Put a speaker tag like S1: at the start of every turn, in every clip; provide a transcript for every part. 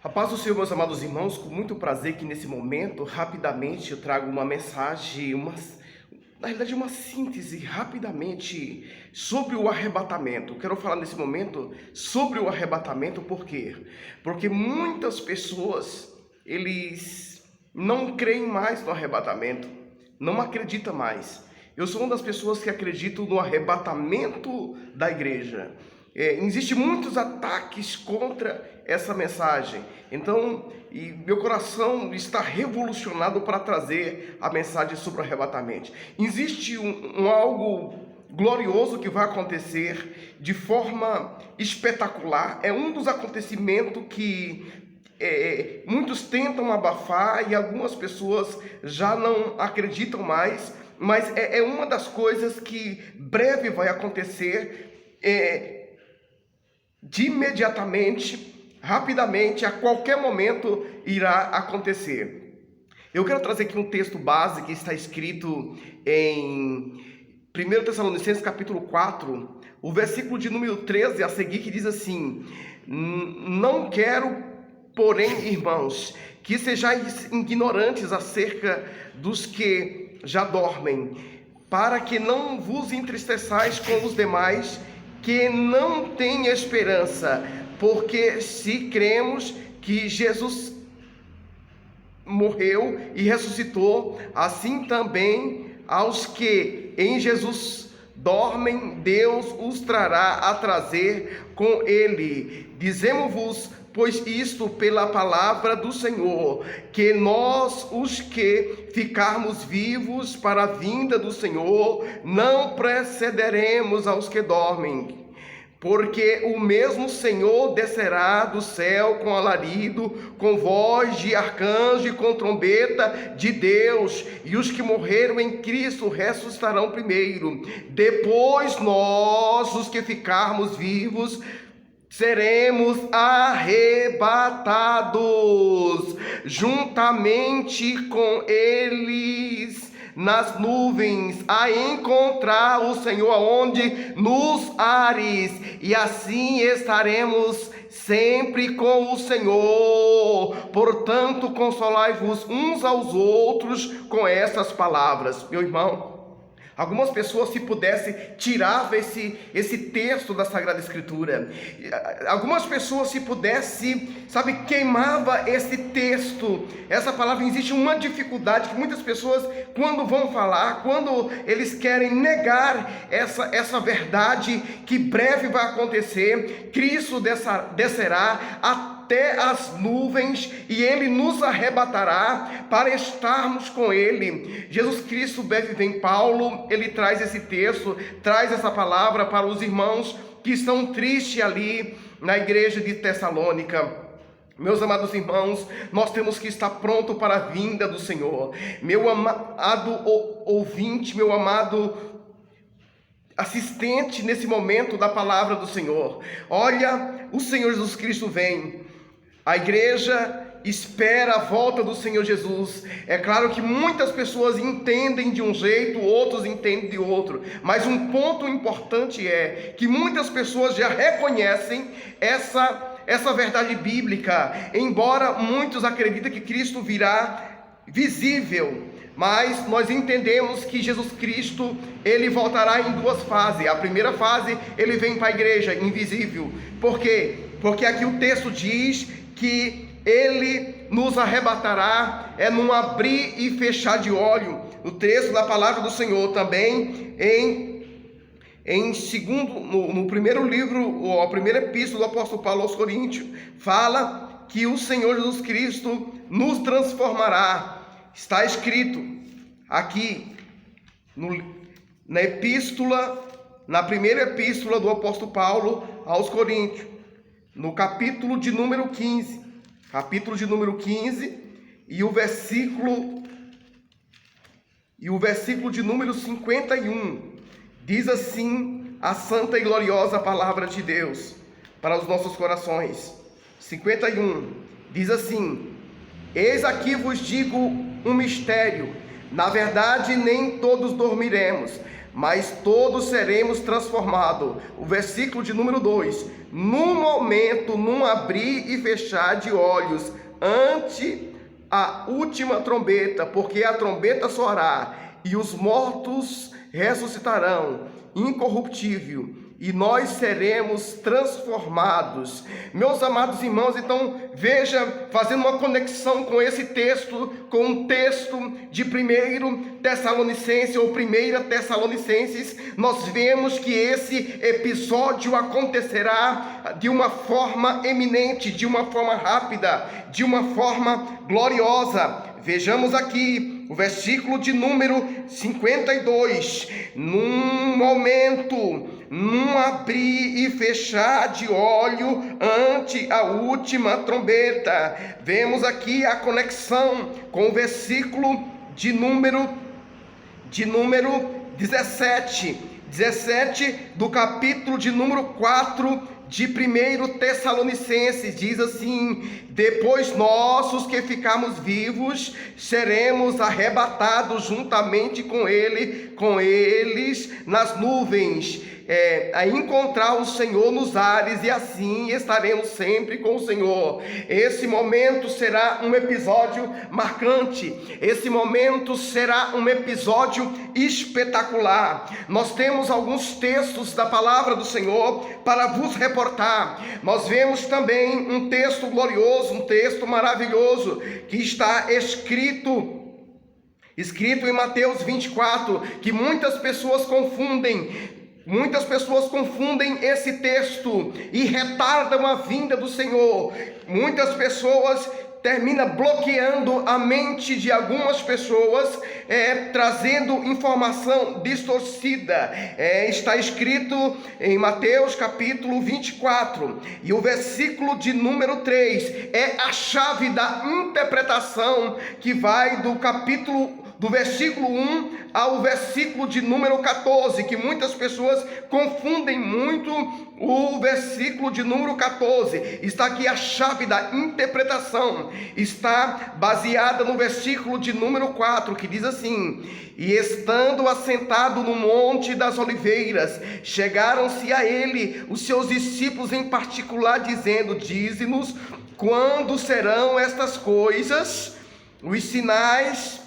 S1: A paz do Senhor, meus amados irmãos, com muito prazer que nesse momento, rapidamente, eu trago uma mensagem, na realidade uma síntese, rapidamente, sobre o arrebatamento. Quero falar nesse momento sobre o arrebatamento, por quê? Porque muitas pessoas, eles não creem mais no arrebatamento, não acreditam mais. Eu sou uma das pessoas que acreditam no arrebatamento da igreja. Existem muitos ataques contra essa mensagem. Então, meu coração está revolucionado para trazer a mensagem sobre o arrebatamento. Existe algo glorioso que vai acontecer de forma espetacular. É um dos acontecimentos que muitos tentam abafar e algumas pessoas já não acreditam mais. Mas é uma das coisas que breve vai acontecer, de imediatamente, rapidamente, a qualquer momento irá acontecer. Eu quero trazer aqui um texto base que está escrito em 1 Tessalonicenses capítulo 4, o versículo de número 13 a seguir, que diz assim: não quero, porém, irmãos, que sejais ignorantes acerca dos que já dormem, para que não vos entristeçais com os demais que não têm esperança, porque se cremos que Jesus morreu e ressuscitou, assim também aos que em Jesus dormem, Deus os trará a trazer com ele. Dizemos-vos, pois isto pela palavra do Senhor, que nós, os que ficarmos vivos para a vinda do Senhor, não precederemos aos que dormem. Porque o mesmo Senhor descerá do céu com alarido, com voz de arcanjo e com trombeta de Deus, e os que morreram em Cristo ressuscitarão primeiro. Depois nós, os que ficarmos vivos, seremos arrebatados juntamente com eles nas nuvens, a encontrar o Senhor aonde? Nos ares, e assim estaremos sempre com o Senhor. Portanto, consolai-vos uns aos outros com essas palavras. Meu irmão, algumas pessoas, se pudessem, tiravam esse texto da Sagrada Escritura. Algumas pessoas, se pudessem, queimava esse texto. Essa palavra, existe uma dificuldade que muitas pessoas, quando vão falar, quando eles querem negar essa verdade que breve vai acontecer, Cristo descerá até as nuvens e ele nos arrebatará para estarmos com ele. Jesus Cristo breve vem. Paulo, ele traz esse texto, traz essa palavra para os irmãos que estão tristes ali na igreja de Tessalônica. Meus amados irmãos, nós temos que estar pronto para a vinda do Senhor. Meu amado ouvinte, meu amado assistente nesse momento da palavra do Senhor, olha, o Senhor Jesus Cristo vem. A igreja espera a volta do Senhor Jesus. É claro que muitas pessoas entendem de um jeito, outros entendem de outro, mas um ponto importante é que muitas pessoas já reconhecem essa verdade bíblica, embora muitos acreditem que Cristo virá visível. Mas nós entendemos que Jesus Cristo, ele voltará em duas fases. A primeira fase, ele vem para a igreja invisível. Por quê? Porque aqui o texto diz que ele nos arrebatará num abrir e fechar de olho. O texto da palavra do Senhor também no primeiro livro, ou a primeira epístola do apóstolo Paulo aos Coríntios, fala que o Senhor Jesus Cristo nos transformará. Está escrito aqui na primeira epístola do apóstolo Paulo aos Coríntios, no capítulo de número 15, e o versículo de número 51, diz assim a santa e gloriosa palavra de Deus para os nossos corações. 51, diz assim: eis aqui vos digo um mistério, na verdade nem todos dormiremos, mas todos seremos transformados. O versículo de número 2, num momento, num abrir e fechar de olhos, ante a última trombeta, porque a trombeta soará e os mortos ressuscitarão incorruptível, e nós seremos transformados. Meus amados irmãos, então veja, fazendo uma conexão com esse texto, com o texto de 1 Tessalonicenses ou 1 Tessalonicenses, nós vemos que esse episódio acontecerá de uma forma eminente, de uma forma rápida, de uma forma gloriosa. Vejamos aqui o versículo de número 52. Num momento, num abrir e fechar de olho ante a última trombeta. Vemos aqui a conexão com o versículo de número 17 do capítulo de número 4 de 1 Tessalonicenses. Diz assim: depois nós, os que ficarmos vivos, seremos arrebatados juntamente com eles nas nuvens, a encontrar o Senhor nos ares, e assim estaremos sempre com o Senhor. Esse momento será um episódio marcante, esse momento será um episódio espetacular. Nós temos alguns textos da palavra do Senhor para vos reportar. Nós vemos também um texto glorioso, um texto maravilhoso, que está escrito em Mateus 24, que muitas pessoas confundem esse texto e retardam a vinda do Senhor. Muitas pessoas terminam bloqueando a mente de algumas pessoas, trazendo informação distorcida. Está escrito em Mateus capítulo 24, e o versículo de número 3 é a chave da interpretação, que vai do versículo 1 ao versículo de número 14, que muitas pessoas confundem muito o versículo de número 14. Está aqui a chave da interpretação, está baseada no versículo de número 4, que diz assim: e estando assentado no monte das oliveiras, chegaram-se a ele os seus discípulos em particular, dizendo: dize-nos quando serão estas coisas, os sinais,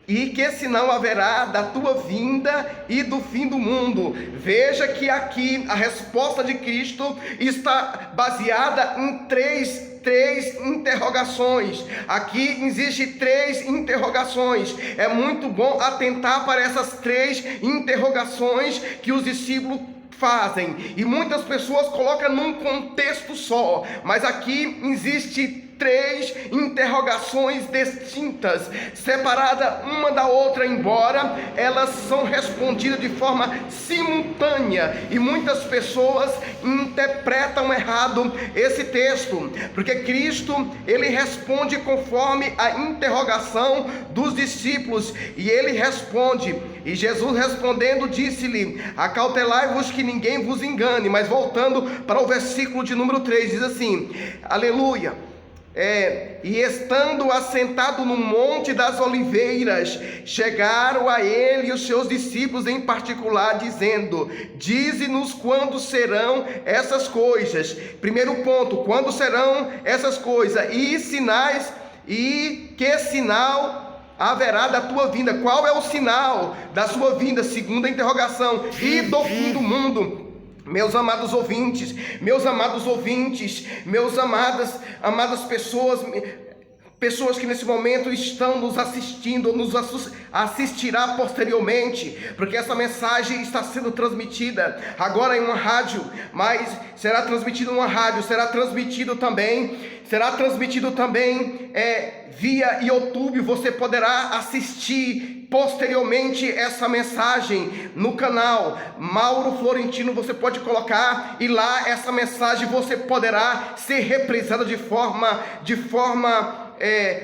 S1: e que sinal haverá da tua vinda e do fim do mundo. Veja que aqui a resposta de Cristo está baseada em três interrogações. Aqui existe 3 interrogações. É muito bom atentar para essas 3 interrogações que os discípulos fazem, e muitas pessoas colocam num contexto só, mas aqui existe 3 interrogações distintas, separadas uma da outra, embora elas são respondidas de forma simultânea, e muitas pessoas interpretam errado esse texto, porque Cristo, ele responde conforme a interrogação dos discípulos, e ele responde, e Jesus respondendo disse-lhe: acautelai-vos que ninguém vos engane. Mas voltando para o versículo de número 3, diz assim, aleluia: e estando assentado no monte das oliveiras, chegaram a ele os seus discípulos em particular, dizendo: dize-nos quando serão essas coisas. Primeiro ponto: quando serão essas coisas? E sinais, e que sinal haverá da tua vinda? Qual é o sinal da sua vinda? Segunda interrogação: e do fim do mundo? Meus amados ouvintes, meus amadas pessoas que nesse momento estão nos assistindo, ou nos assistirá posteriormente, porque essa mensagem está sendo transmitida agora em uma rádio, mas será transmitido em uma rádio, será transmitido também via YouTube. Você poderá assistir posteriormente essa mensagem no canal Mauro Florentino. Você pode colocar, e lá essa mensagem você poderá ser reprisada de forma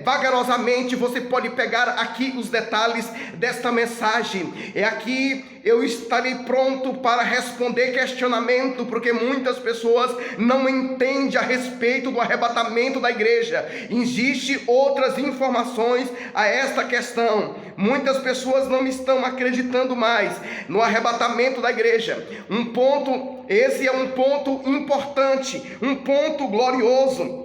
S1: vagarosamente. Você pode pegar aqui os detalhes desta mensagem. Aqui eu estarei pronto para responder questionamento, porque muitas pessoas não entendem a respeito do arrebatamento da igreja. Existem outras informações a esta questão, Muitas pessoas não estão acreditando mais no arrebatamento da igreja. Esse é um ponto importante, um ponto glorioso.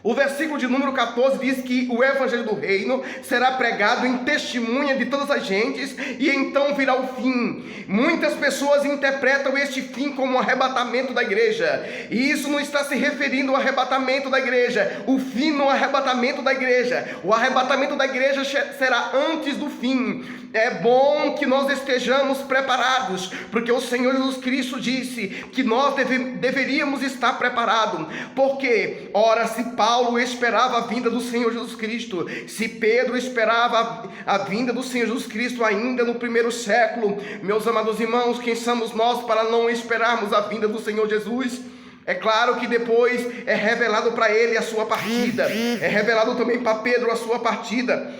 S1: O versículo de número 14 diz que o evangelho do reino será pregado em testemunha de todas as gentes, e então virá o fim. Muitas pessoas interpretam este fim como um arrebatamento da igreja, e isso não está se referindo ao arrebatamento da igreja, o fim no arrebatamento da igreja. O arrebatamento da igreja será antes do fim. É bom que nós estejamos preparados, porque o Senhor Jesus Cristo disse que nós deveríamos estar preparados. Porque, ora, se Paulo esperava a vinda do Senhor Jesus Cristo, se Pedro esperava a vinda do Senhor Jesus Cristo ainda no primeiro século, meus amados irmãos, quem somos nós para não esperarmos a vinda do Senhor Jesus? É claro que depois é revelado para ele a sua partida, é revelado também para Pedro a sua partida,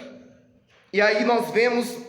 S1: e aí nós vemos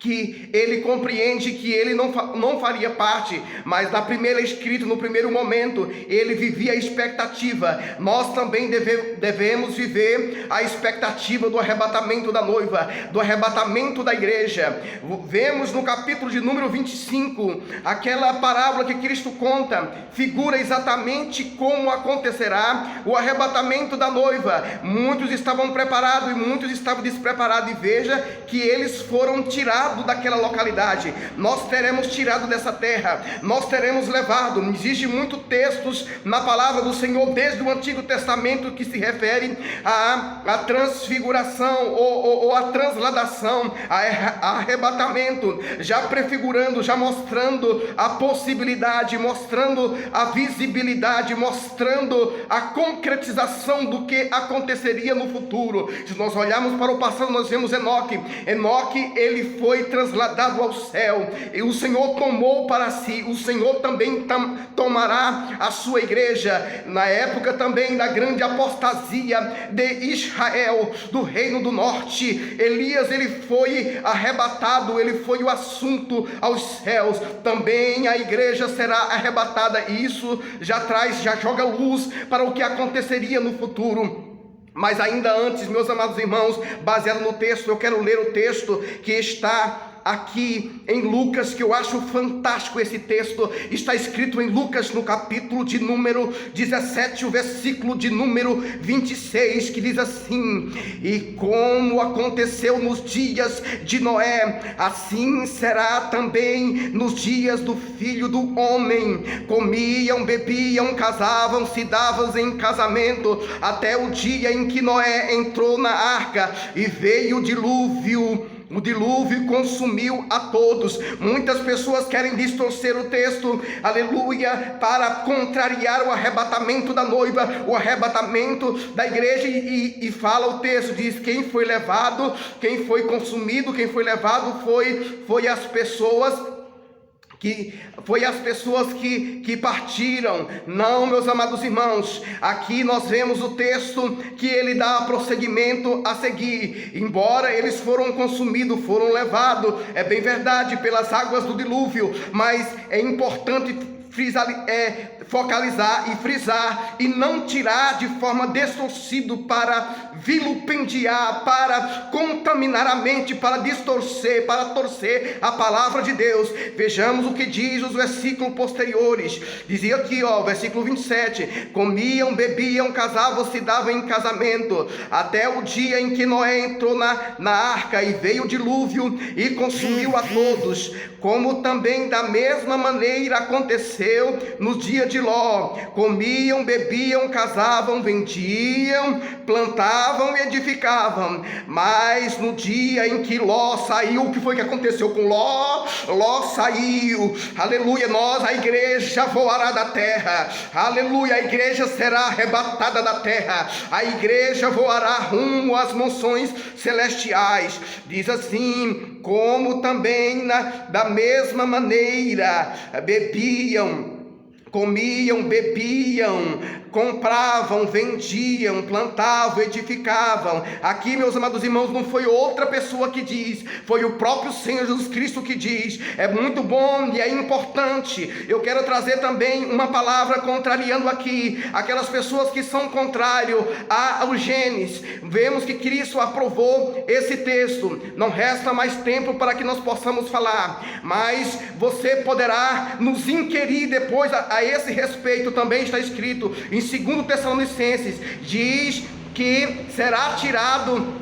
S1: que ele compreende que ele não faria parte, mas na primeira escrita, no primeiro momento, ele vivia a expectativa. Nós também devemos viver a expectativa do arrebatamento da noiva, do arrebatamento da igreja. Vemos no capítulo de número 25, aquela parábola que Cristo conta, figura exatamente como acontecerá o arrebatamento da noiva. Muitos estavam preparados e muitos estavam despreparados, e veja que eles foram tirados daquela localidade. Nós teremos tirado dessa terra, nós teremos levado. Existe muitos textos na palavra do Senhor desde o Antigo Testamento que se refere à transfiguração ou à transladação, a arrebatamento, já prefigurando, já mostrando a possibilidade, mostrando a visibilidade, mostrando a concretização do que aconteceria no futuro. Se nós olharmos para o passado, nós vemos Enoque, ele foi trasladado ao céu, e o Senhor tomou para si. O Senhor também tomará a sua igreja na época também da grande apostasia de Israel, do reino do norte. Elias, ele foi arrebatado, ele foi o assunto aos céus. Também a igreja será arrebatada, e isso já joga luz para o que aconteceria no futuro. Mas ainda antes, meus amados irmãos, baseado no texto, eu quero ler o texto que está aqui em Lucas, que eu acho fantástico. Esse texto está escrito em Lucas, no capítulo de número 17, o versículo de número 26, que diz assim: e como aconteceu nos dias de Noé, assim será também nos dias do Filho do Homem. Comiam, bebiam, casavam, se davam em casamento, até o dia em que Noé entrou na arca, e veio o dilúvio. O dilúvio consumiu a todos. Muitas pessoas querem distorcer o texto, aleluia, para contrariar o arrebatamento da noiva, o arrebatamento da igreja, e fala o texto, diz: quem foi levado, quem foi consumido, quem foi levado foi as pessoas que partiram. Não, meus amados irmãos, aqui nós vemos o texto que ele dá prosseguimento a seguir. Embora eles foram consumidos, foram levados, é bem verdade, pelas águas do dilúvio, mas é importante focalizar e frisar, e não tirar de forma distorcida para vilipendiar, para contaminar a mente, para distorcer, para torcer a palavra de Deus. Vejamos o que diz os versículos posteriores. Dizia aqui, versículo 27, comiam, bebiam, casavam, se davam em casamento, até o dia em que Noé entrou na arca, e veio o dilúvio e consumiu a todos, como também da mesma maneira aconteceu nos dias de Ló. Comiam, bebiam, casavam, vendiam, plantavam e edificavam. Mas no dia em que Ló saiu, o que foi que aconteceu com Ló? Ló saiu, aleluia. A igreja voará da terra, aleluia. A igreja será arrebatada da terra, a igreja voará rumo às mansões celestiais. Diz assim: como também da mesma maneira bebiam, comiam, bebiam, compravam, vendiam, plantavam, edificavam. Aqui, meus amados irmãos, não foi outra pessoa que diz, foi o próprio Senhor Jesus Cristo que diz. É muito bom e é importante. Eu quero trazer também uma palavra contrariando aqui aquelas pessoas que são contrário ao Gênesis. Vemos que Cristo aprovou esse texto. Não resta mais tempo para que nós possamos falar, mas você poderá nos inquirir depois a esse respeito. Também está escrito em 2 Tessalonicenses, diz que será tirado,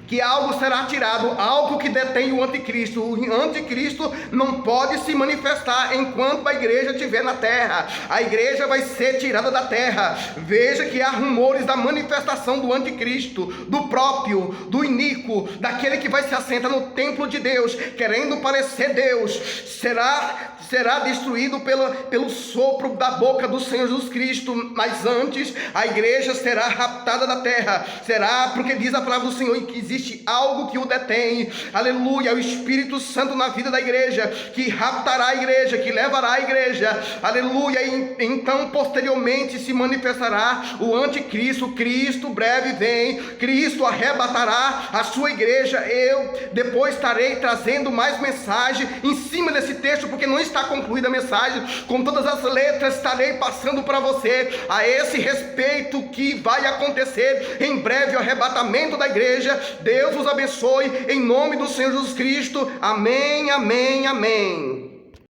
S1: que algo será tirado, algo que detém o anticristo. O anticristo não pode se manifestar enquanto a igreja estiver na terra. A igreja vai ser tirada da terra. Veja que há rumores da manifestação do anticristo, do próprio, do iníquo, daquele que vai se assentar no templo de Deus, querendo parecer Deus. Será destruído pelo sopro da boca do Senhor Jesus Cristo. Mas antes, a igreja será raptada da terra. Será porque diz a palavra do Senhor que existe algo que o detém. Aleluia, o Espírito Santo na vida da igreja, que raptará a igreja, que levará a igreja. Aleluia, e então posteriormente se manifestará o anticristo. Cristo breve vem, Cristo arrebatará a sua igreja. Eu depois estarei trazendo mais mensagem em cima desse texto, porque não está concluída a mensagem, com todas as letras estarei passando para você a esse respeito que vai acontecer em breve, o arrebatamento da igreja. Deus os abençoe em nome do Senhor Jesus Cristo. Amém, amém, amém.